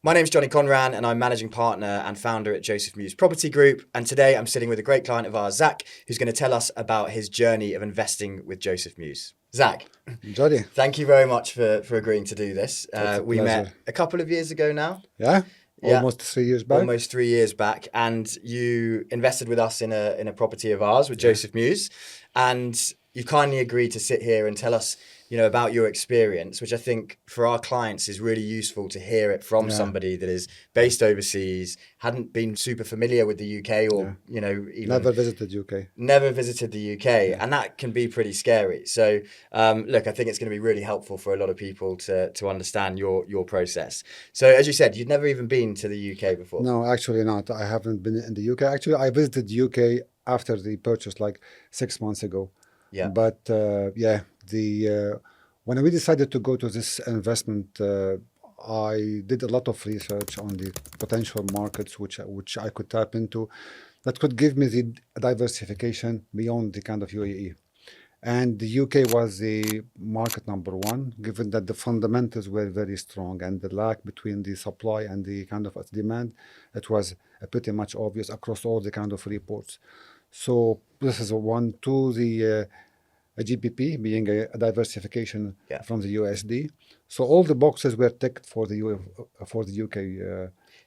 My name's Johnny Conran, and I'm managing partner and founder at Joseph Mews Property Group. And today I'm sitting with a great client of ours, Zach, who's going to tell us about his journey of investing with Joseph Mews. Zach, Jody, thank you very much for agreeing to do this. it's a We met pleasure. a couple of years ago now. Yeah, Yeah, almost 3 years back. almost 3 years back, and you invested with us in a property of ours with Yeah, Joseph Mews, and you kindly agreed to sit here and tell us, about your experience, which I think for our clients is really useful to hear it from yeah, somebody that is based overseas, hadn't been super familiar with the UK, or yeah. even Never visited UK. never visited the UK, Yeah. and that can be pretty scary. So, look, I think it's going to be really helpful for a lot of people to understand your process. So, as you said, you'd never even been to the UK before. No, actually not. I haven't been in the UK. Actually, I visited UK after the purchase, like 6 months ago. Yeah, But yeah, the when we decided to go to this investment, I did a lot of research on the potential markets which I could tap into, that could give me the diversification beyond the kind of UAE. And the UK was the market number one, given that the fundamentals were very strong and the lag between the supply and the kind of demand, it was pretty much obvious across all the kind of reports. So this is a one. Two, the a GBP being a diversification yeah. from the USD. So all the boxes were ticked for for the UK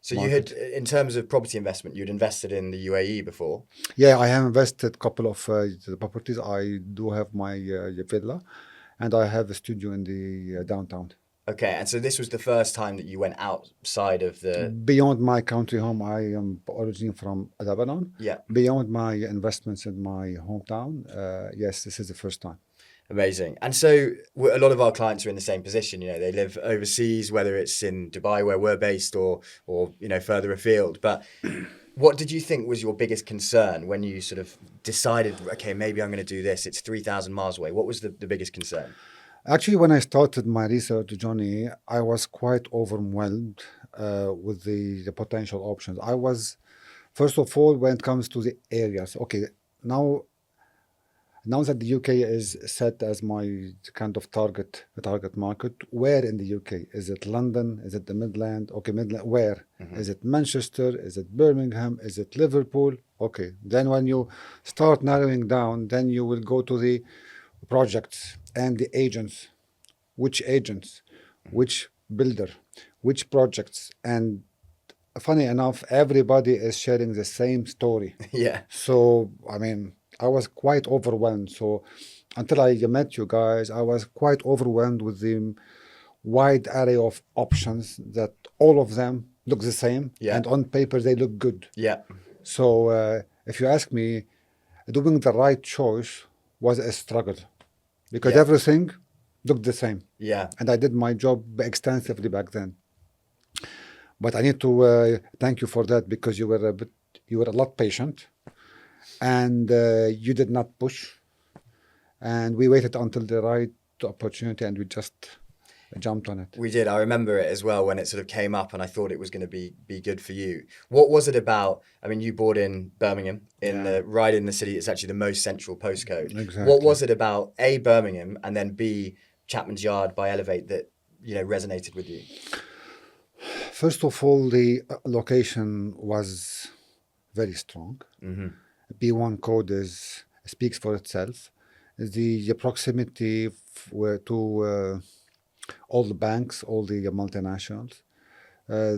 So you had, market. in terms of property investment, you'd invested in the UAE before. Yeah, I have invested a couple of the properties. I do have my villa, and I have a studio in the downtown. Okay, and so this was the first time that you went outside of the. Beyond my country home, I am originally from Lebanon. Yeah, Beyond my investments in my hometown, yes, this is the first time. amazing. And so a lot of our clients are in the same position. They live overseas, whether it's in Dubai where we're based, or further afield. But what did you think was your biggest concern when you sort of decided, okay, maybe I'm going to do this? It's 3,000 miles away. What was the biggest concern? Actually, when I started my research, Johnny, I was quite overwhelmed with the potential options. I was, first of all, when it comes to the areas. Okay, now now that the UK is set as my kind of target market, where in the UK? Is it London? Is it the Midland? Okay, Midland. Where? Is it Manchester? Is it Birmingham? Is it Liverpool? Okay. Then when you start narrowing down, then you will go to the projects and the agents. Which agents? Which builder? Which projects? And funny enough, everybody is sharing the same story. Yeah, So, I mean, I was quite overwhelmed. So, until I met you guys, I was quite overwhelmed with the wide array of options that all of them look the same, yeah, and on paper they look good. yeah, So, if you ask me, doing the right choice was a struggle because yeah, everything looked the same, yeah. and I did my job extensively back then. But I need to thank you for that because you were a lot patient, and you did not push, and we waited until the right opportunity, and we just jumped on it. We did. I remember it as well when it sort of came up, and I thought it was going to be good for you. What was it about? I mean, you bought in Birmingham, Yeah, right in the city. It's actually the most central postcode. What exactly. was it about A, Birmingham, and then B, Chapman's Yard by Elevate that resonated with you? First of all, the location was very strong. Hmm. B1 code speaks for itself. The proximity to all the banks, all the multinationals. Uh,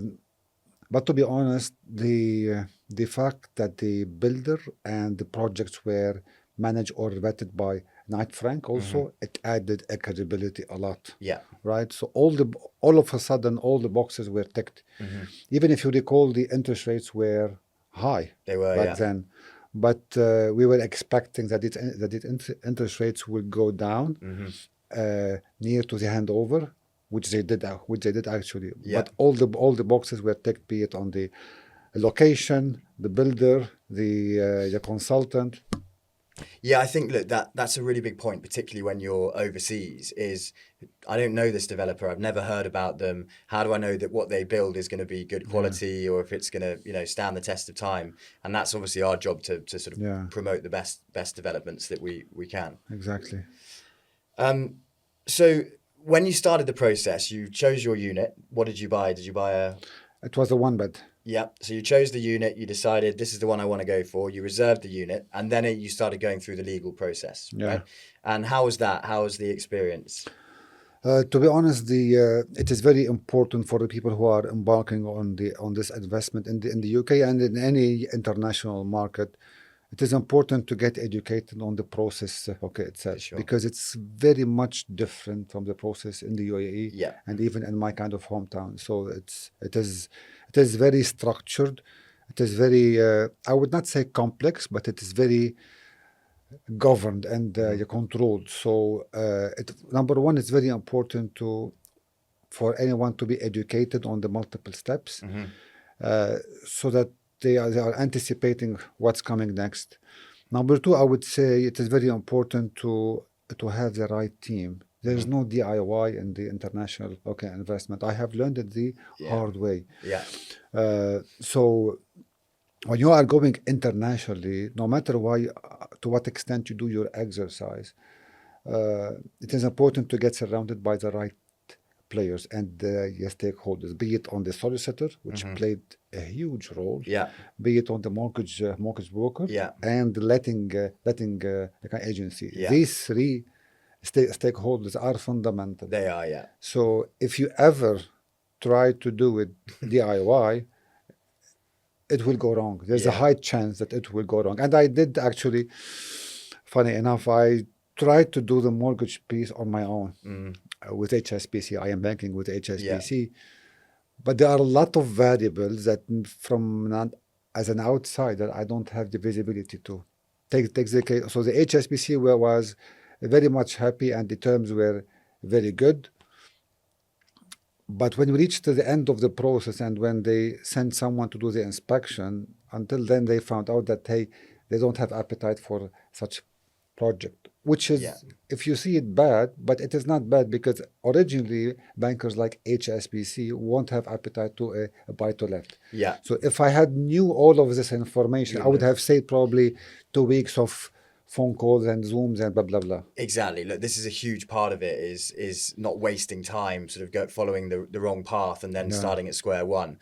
but to be honest, the fact that the builder and the projects were managed or vetted by Knight Frank Hmm. also, it added a credibility a lot, Yeah. right? So all of a sudden all the boxes were ticked. Hmm. Even if you recall, the interest rates were high They were, back yeah. then, but we were expecting that interest rates would go down Hmm. near to the handover, which they did actually. Yeah. But all the boxes were ticked, be it on the location, the builder, the consultant. Yeah, I think look that's a really big point, particularly when you're overseas. Is I don't know this developer. I've never heard about them. How do I know that what they build is going to be good Yeah, quality, or if it's going to stand the test of time? And that's obviously our job to sort of yeah, promote the best developments that we can. exactly. So when you started the process, you chose your unit. What did you buy? Did you buy a? It was a one bed. Yeah. So you chose the unit, you decided this is the one I want to go for, you reserved the unit, and then you started going through the legal process, Yeah. right? And how was that? How was the experience? To be honest, the it is very important for the people who are embarking on this investment in the UK and in any international market. It is important to get educated on the process, okay, For itself, sure. because it's very much different from the process in the UAE Yeah. and even in my kind of hometown. So it is very structured. It is very I would not say complex, but it is very governed and Hmm. controlled. So number one, it's very important to for anyone to be educated on the multiple steps, Hmm. so that they are anticipating what's coming next. Number two, I would say it is very important to have the right team. There is Hmm. no DIY in the international investment. I have learned it the Yeah. hard way. Yeah. So when you are going internationally, no matter why, to what extent you do your exercise, it is important to get surrounded by the right players and your stakeholders, be it on the solicitor, which Hmm. played a huge role, Yeah. be it on the mortgage broker, Yeah. and letting agency. Yeah. These three stakeholders are fundamental. They are. Yeah. So if you ever try to do it DIY, it will go wrong. There's a Yeah. high chance that it will go wrong. And I did actually, funny enough, I tried to do the mortgage piece on my own Mm. with HSBC. I am banking with Yeah. HSBC. But there are a lot of variables that from not, as an outsider, I don't have the visibility to take the case. So the HSBC was very much happy and the terms were very good. But when we reached to the end of the process and when they sent someone to do the inspection, until then they found out that hey, they don't have appetite for such project. Which Yeah. is, if you see it bad, but it is not bad because originally bankers like HSBC won't have appetite to a buy to let. Yeah. So if I had knew all of this information, You I would wouldn't have. have saved probably 2 weeks of phone calls and Zooms and blah blah blah. Exactly. Look, this is a huge part of it is not wasting time, sort of following the wrong path and then Yeah. starting at square one.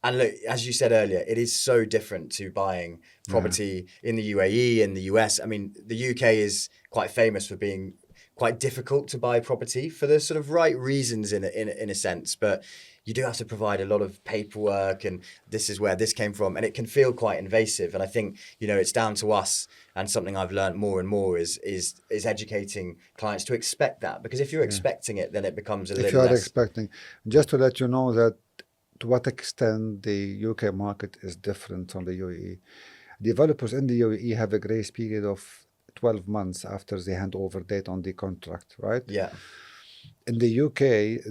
And look, as you said earlier, it is so different to buying Yeah. property in the UAE and the US. I mean, the UK is quite famous for being quite difficult to buy property for the sort of right reasons in a sense, but you do have to provide a lot of paperwork and this is where this came from and it can feel quite invasive. And I think, it's down to us, and something I've learned more and more is educating clients to expect that, because if you're Yeah. expecting it, then it becomes a If you little are less. expecting, just to let you know that to what extent the UK market is different from the UAE. Developers in the UAE have a grace period of 12 months after the handover date on the contract, right? Yeah. In the UK,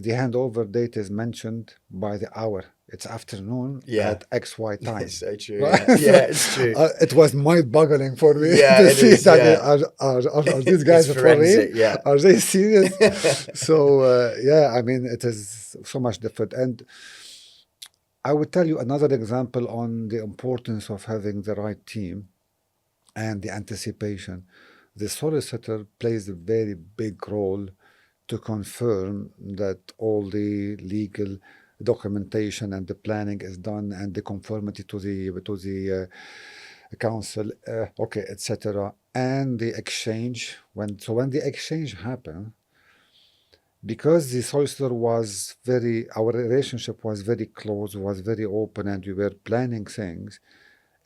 the handover date is mentioned by the hour. It's afternoon Yeah. at XY time. It's so true. Right? Yeah, yeah, it's true. It was mind-boggling for me Yeah, to it see is, that yeah. are these guys It's for real? forensic, yeah. Are they serious? So, yeah, I mean, it is so much different. And I would tell you another example on the importance of having the right team and the anticipation. The solicitor plays a very big role to confirm that all the legal documentation and the planning is done and the conformity to the council, etc. And the exchange when the exchange happened, because the solicitor was our relationship was very close, was very open, and we were planning things.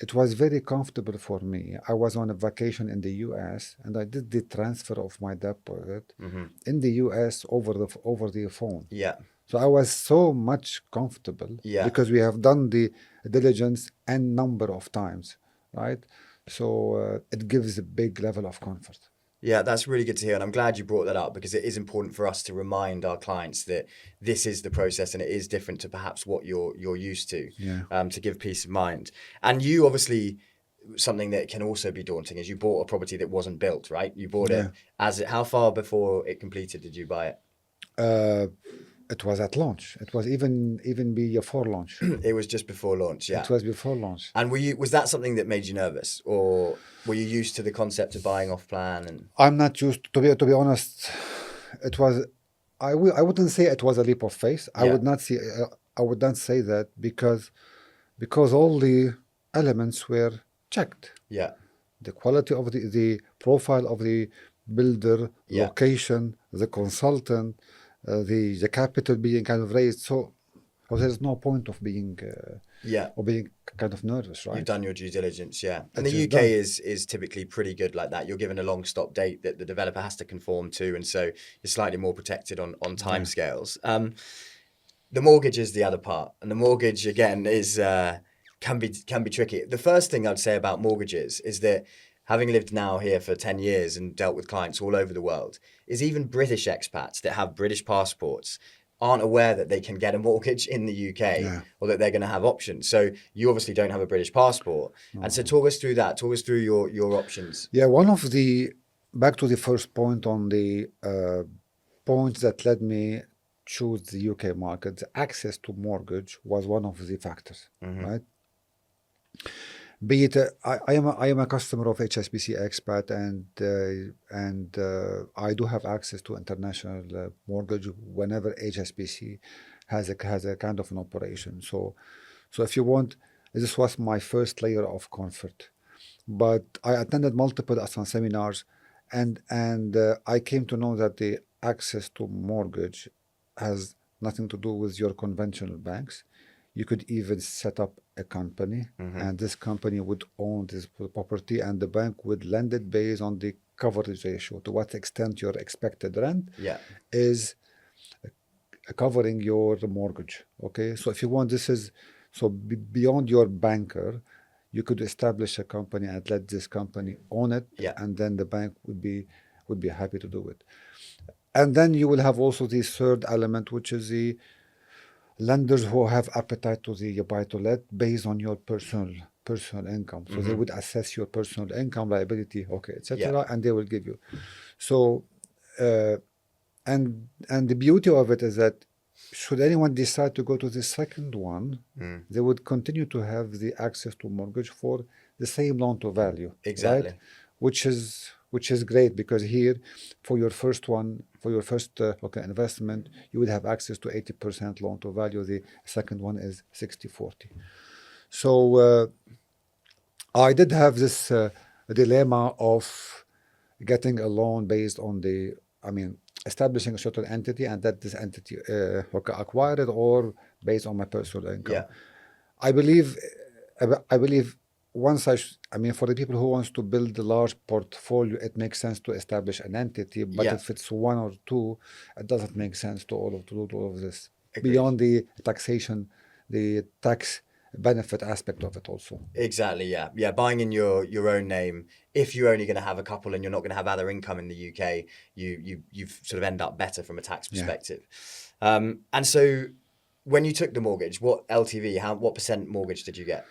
It was very comfortable for me. I was on a vacation in the US and I did the transfer of my deposit Hmm. in the US over the phone. Yeah. So I was so much comfortable Yeah. because we have done the diligence n number of times, right? So it gives a big level of comfort. Yeah, that's really good to hear. And I'm glad you brought that up, because it is important for us to remind our clients that this is the process and it is different to perhaps what you're used to, Yeah. to give peace of mind. And you obviously, something that can also be daunting is you bought a property that wasn't built, right? You bought Yeah. it how far before it completed did you buy it? It was at launch. It was even before launch. It was just before launch, yeah. It was before launch. And was that something that made you nervous, or were you used to the concept of buying off plan? And I'm not used to be honest. It was I wouldn't say it was a leap of faith. I Yeah. would not see I would not say that because all the elements were checked. Yeah. The quality of the profile of the builder, Yeah. location, the consultant, the capital being kind of raised. So there's no point of being Yeah. kind of nervous, You've right? done your due diligence, yeah. And It the is UK done. is typically pretty good like that. You're given a long stop date that the developer has to conform to, and so you're slightly more protected on Yeah. timescales. The mortgage is the other part, and the mortgage again is can be tricky. The first thing I'd say about mortgages is that having lived now here for 10 years and dealt with clients all over the world, is even British expats that have British passports aren't aware that they can get a mortgage in the UK Yeah. or that they're going to have options. So you obviously don't have a British passport. And so No. talk us through that. Talk us through your options. Yeah, one of the back to the first point on the points that led me choose the UK market, the access to mortgage was one of the factors, Mm-hmm. right? Be it I am a customer of HSBC Expat and I do have access to international mortgage whenever HSBC has a kind of an operation. So if you want, this was my first layer of comfort. But I attended multiple Aslan seminars, and I came to know that the access to mortgage has nothing to do with your conventional banks. You could even set up a company, Mm-hmm. and this company would own this property, and the bank would lend it based on the coverage ratio. To what extent your expected rent Yeah. is covering your mortgage. Okay, so if you want, this is so beyond your banker, you could establish a company and let this company own it, Yeah. and then the bank would be happy to do it. And then you will have also the third element, which is the lenders who have appetite to the buy to let based on your personal income. So they Mm-hmm. would assess your personal income, liability, okay, Yeah. etc., and they will give you. So uh, and the beauty of it is that should anyone decide to go to the second one, Mm. they would continue to have the access to mortgage for the same loan to value, right? Exactly. Which is great because here, for your first one, for your first investment, you would have access to 80% loan to value. The second one is 60/40. So I did have this dilemma of getting a loan based on establishing a certain entity and that this entity acquire it, or based on my personal income. Yeah. I believe, I believe once for the people who wants to build a large portfolio, it makes sense to establish an entity. But Yeah. if it's one or two, it doesn't make sense to do all of this Agreed. beyond the taxation, the tax benefit aspect of it also. Exactly, yeah. Yeah, buying in your own name, if you're only going to have a couple and you're not going to have other income in the UK, you sort of end up better from a tax Yeah. perspective. And so when you took the mortgage, what LTV, what percent mortgage did you get?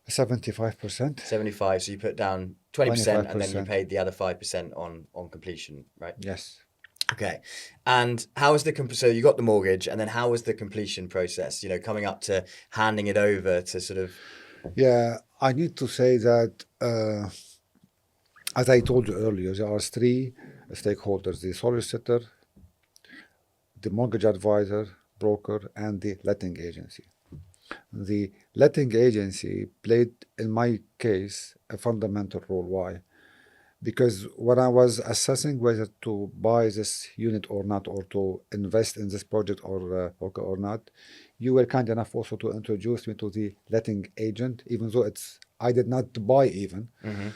75%. 75, so you put down 20% and then you 25%. paid the other 5% on completion, right? Yes. Okay. And how was so you got the mortgage, and then how was the completion process, coming up to handing it over to sort of... Yeah, I need to say that, as I told you earlier, there are three stakeholders: the solicitor, the mortgage advisor, broker, and the letting agency. The letting agency played, in my case, a fundamental role. Why? Because when I was assessing whether to buy this unit or not, or to invest in this project or not, you were kind enough also to introduce me to the letting agent, even though I did not buy even. Mm-hmm.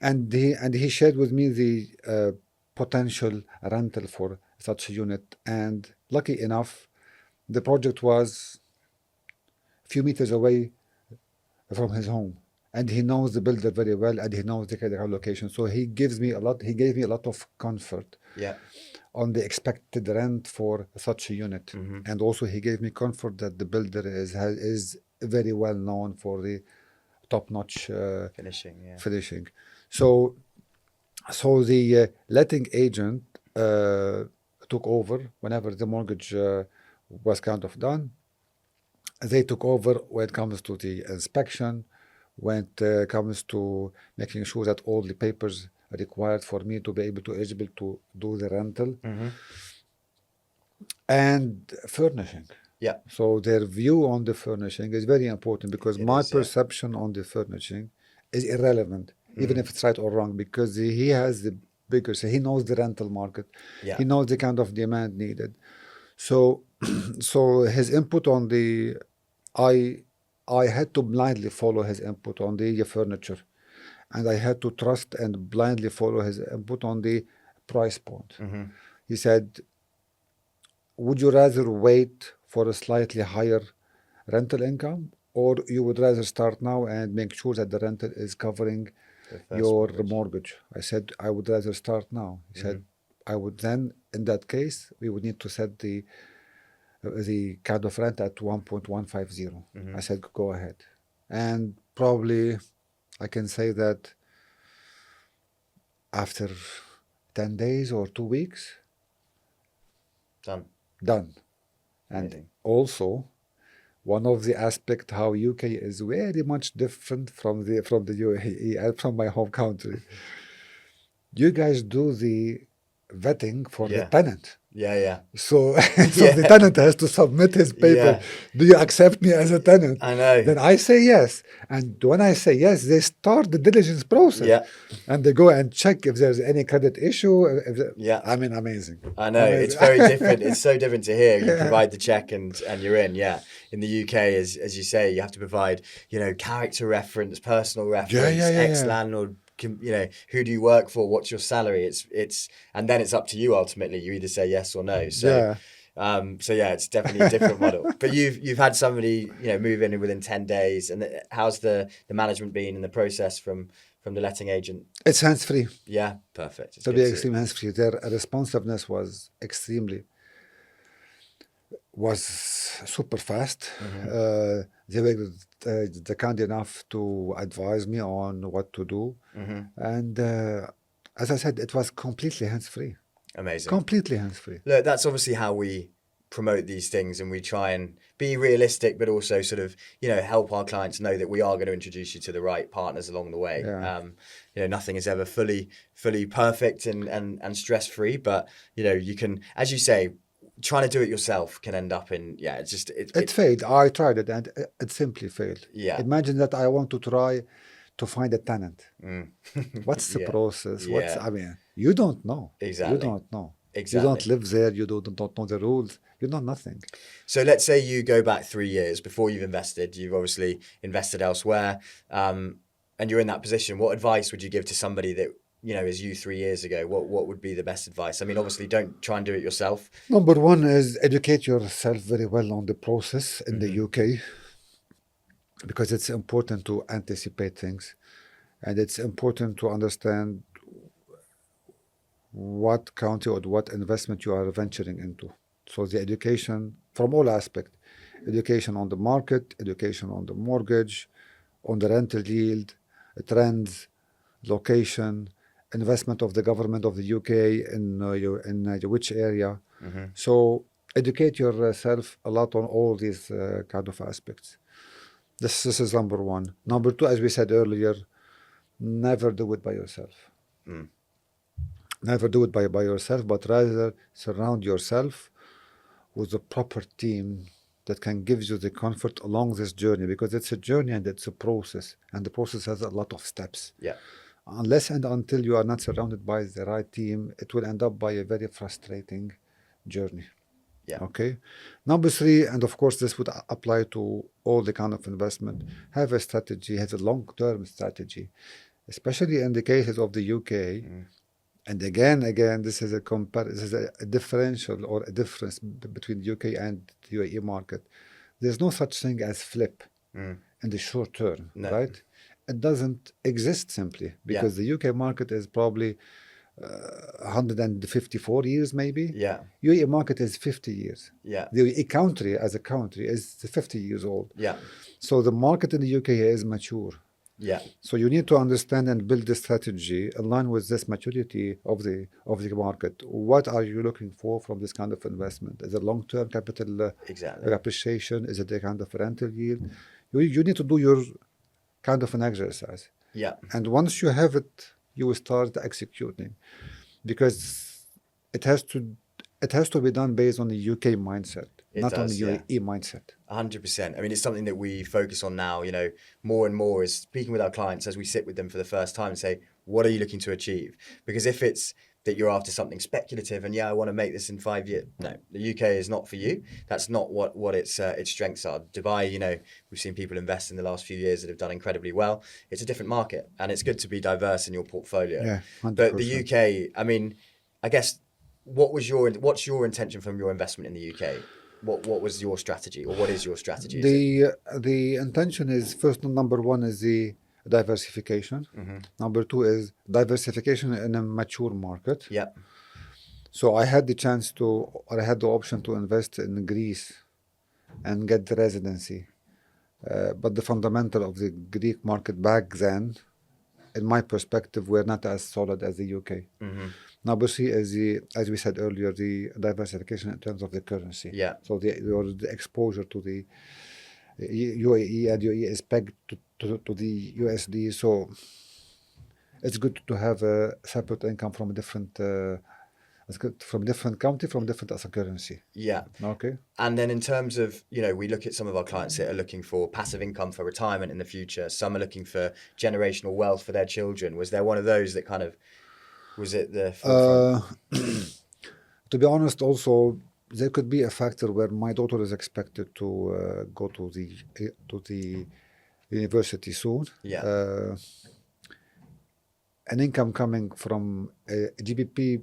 And he shared with me the potential rental for such a unit. And lucky enough, the project was a few meters away from his home, and he knows the builder very well, and he knows the kind of location. So he gave me a lot of comfort Yeah. on the expected rent for such a unit. Mm-hmm. And also he gave me comfort that the builder is very well known for the top-notch finishing. So the letting agent took over whenever the mortgage was kind of done. They took over when it comes to the inspection, when it comes to making sure that all the papers are required for me to be able to eligible to do the rental, Mm-hmm. and furnishing. Yeah. So their view on the furnishing is very important because It my is, yeah. perception on the furnishing is irrelevant, even if it's right or wrong, because he has the bigger say. He knows the rental market. Yeah. He knows the kind of demand needed. So, so his input on the, I, I had to blindly follow his input on the furniture, and I had to trust and blindly follow his input on the price point. Mm-hmm. He said, would you rather wait for a slightly higher rental income, or you would rather start now and make sure that the rental is covering The first your mortgage. mortgage? I said, I would rather start now. He said, I would then, in that case, we would need to set the kind of rent at 1.150. I said, go ahead. And probably I can say that after 10 days or 2 weeks, Done. done. And Amazing. also, one of the aspects how UK is very much different from the UAE and from my home country. You guys do the vetting for the Yeah. tenant. Yeah, yeah. So, so Yeah. the tenant has to submit his paper. Yeah. Do you accept me as a tenant? I know. Then I say yes. And when I say yes, they start the diligence process. Yeah. And they go and check if there's any credit issue. Yeah. I mean, amazing. I know. It's very different. It's so different to here. You provide the check and you're in. Yeah. In the UK, as you say, you have to provide, character reference, personal reference, yeah. ex-landlord, who do you work for? What's your salary? It's and then it's up to you ultimately. You either say yes or no. So Yeah. so yeah, it's definitely a different model. But you've had somebody, move in within 10 days. And how's the management been in the process from the letting agent? It's hands-free. Yeah, perfect. It's To good be to extreme hands-free. Their responsiveness was super fast. They were the kind enough to advise me on what to do. And as I said, it was completely hands-free. Amazing. Completely hands-free. Look, that's obviously how we promote these things, and we try and be realistic, but also sort of, help our clients know that we are going to introduce you to the right partners along the way. Yeah. Nothing is ever fully perfect and stress-free, but, you can, as you say, trying to do it yourself can end up in, It failed. I tried it and it simply failed. Yeah. Imagine that I want to try to find a tenant. What's the Yeah. process? Yeah. I mean, you don't know. Exactly. You don't know. Exactly. You don't live there. You don't know the rules. You know nothing. So let's say you go back 3 years before you've invested. You've obviously invested elsewhere, and you're in that position. What advice would you give to somebody that, is you 3 years ago? What would be the best advice? I mean, obviously, don't try and do it yourself. Number one is educate yourself very well on the process in the UK, because it's important to anticipate things, and it's important to understand what county or what investment you are venturing into. So the education from all aspects, education on the market, education on the mortgage, on the rental yield, trends, location, investment of the government of the UK in which area. So educate yourself a lot on all these kind of aspects. This is number one. Number two, as we said earlier, never do it by yourself. Never do it by yourself, but rather surround yourself with a proper team that can give you the comfort along this journey, because it's a journey and it's a process, and the process has a lot of steps. Yeah. Unless and until you are not surrounded by the right team, it will end up by a very frustrating journey. Yeah. Okay. Number three, and of course this would apply to all the kind of investment, have a strategy, have a long-term strategy, especially in the cases of the UK. And again, this is a differential or a difference between the UK and the UAE market. There's no such thing as flip in the short term, right? It doesn't exist simply because the UK market is probably 154 years maybe. Yeah. UAE market is 50 years. Yeah. The UAE country as a country is 50 years old. Yeah. So the market in the UK is mature. Yeah. So you need to understand and build the strategy in line with this maturity of the market. What are you looking for from this kind of investment? Is it long-term capital appreciation? Is it a kind of rental yield? You need to do your kind of an exercise. Yeah. And once you have it, you will start executing, because it has to be done based on the UK mindset. It not only does, yeah. UAE mindset. 100%. I mean, it's something that we focus on now, more and more is speaking with our clients as we sit with them for the first time and say, what are you looking to achieve? Because if it's that you're after something speculative and I want to make this in 5 years, no, the UK is not for you. That's not what its strengths are. Dubai, we've seen people invest in the last few years that have done incredibly well. It's a different market and it's good to be diverse in your portfolio. Yeah, 100%. But the UK, I mean, I guess, what's your intention from your investment in the UK? What was your strategy, or what is your strategy? The intention is first, number one is the diversification. Number two is diversification in a mature market. Yeah. So I had the chance to, or I had the option to invest in Greece and get the residency. But the fundamental of the Greek market back then, in my perspective, were not as solid as the UK. Number three is as we said earlier, the diversification in terms of the currency. Yeah. So the exposure to the UAE, and UAE is pegged to the USD. So it's good to have a separate income from a different from different country, from different as a currency. Yeah. Okay. And then in terms of, we look at some of our clients that are looking for passive income for retirement in the future. Some are looking for generational wealth for their children. Was there one of those that kind of, was it the forefront? To be honest, also, there could be a factor where my daughter is expected to go to the university soon. Yeah. An income coming from a GBP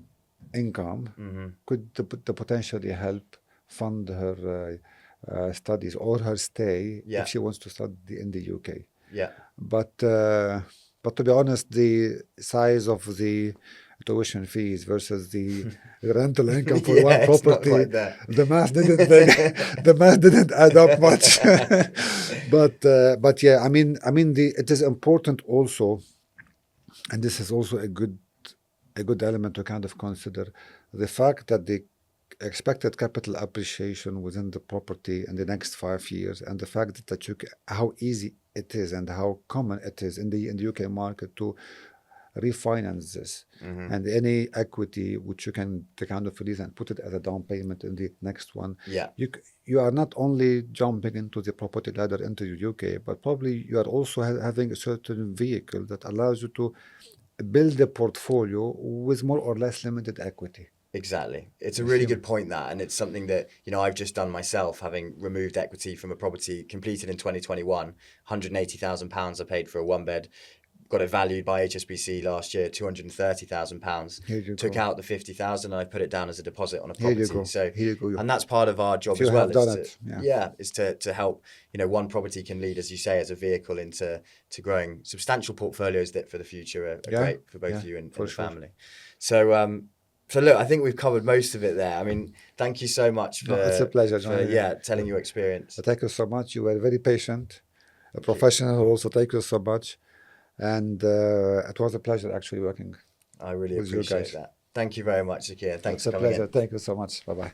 income could potentially help fund her studies or her stay if she wants to study in the UK. Yeah. But to be honest, the size of the tuition fees versus the rental income for one property, the math didn't add up much. but yeah, I mean, it is important also, and this is also a good element to kind of consider, the fact that the expected capital appreciation within the property in the next 5 years, and the fact that how easy it is and how common it is in the UK market to refinance this, and any equity which you can kind of release and put it as a down payment in the next one. Yeah. You are not only jumping into the property ladder into the UK, but probably you are also having a certain vehicle that allows you to build a portfolio with more or less limited equity. Exactly. It's a really good point, that, and it's something that, I've just done myself, having removed equity from a property completed in 2021, £180,000 I paid for a one bed, got it valued by HSBC last year, £230,000, took out the 50,000 and I put it down as a deposit on a property. So, and that's part of our job as well, is to help, one property can lead, as you say, as a vehicle into growing substantial portfolios that for the future are great for both you and the family. So look, I think we've covered most of it there. I mean, thank you so much for, it's a pleasure, John. Telling your experience. Thank you so much. You were very patient, a professional also. Thank you so much. And it was a pleasure actually working. I really appreciate that. Thank you very much, Zakhia. Thanks for coming in. It's a pleasure. Thank you so much. Bye-bye.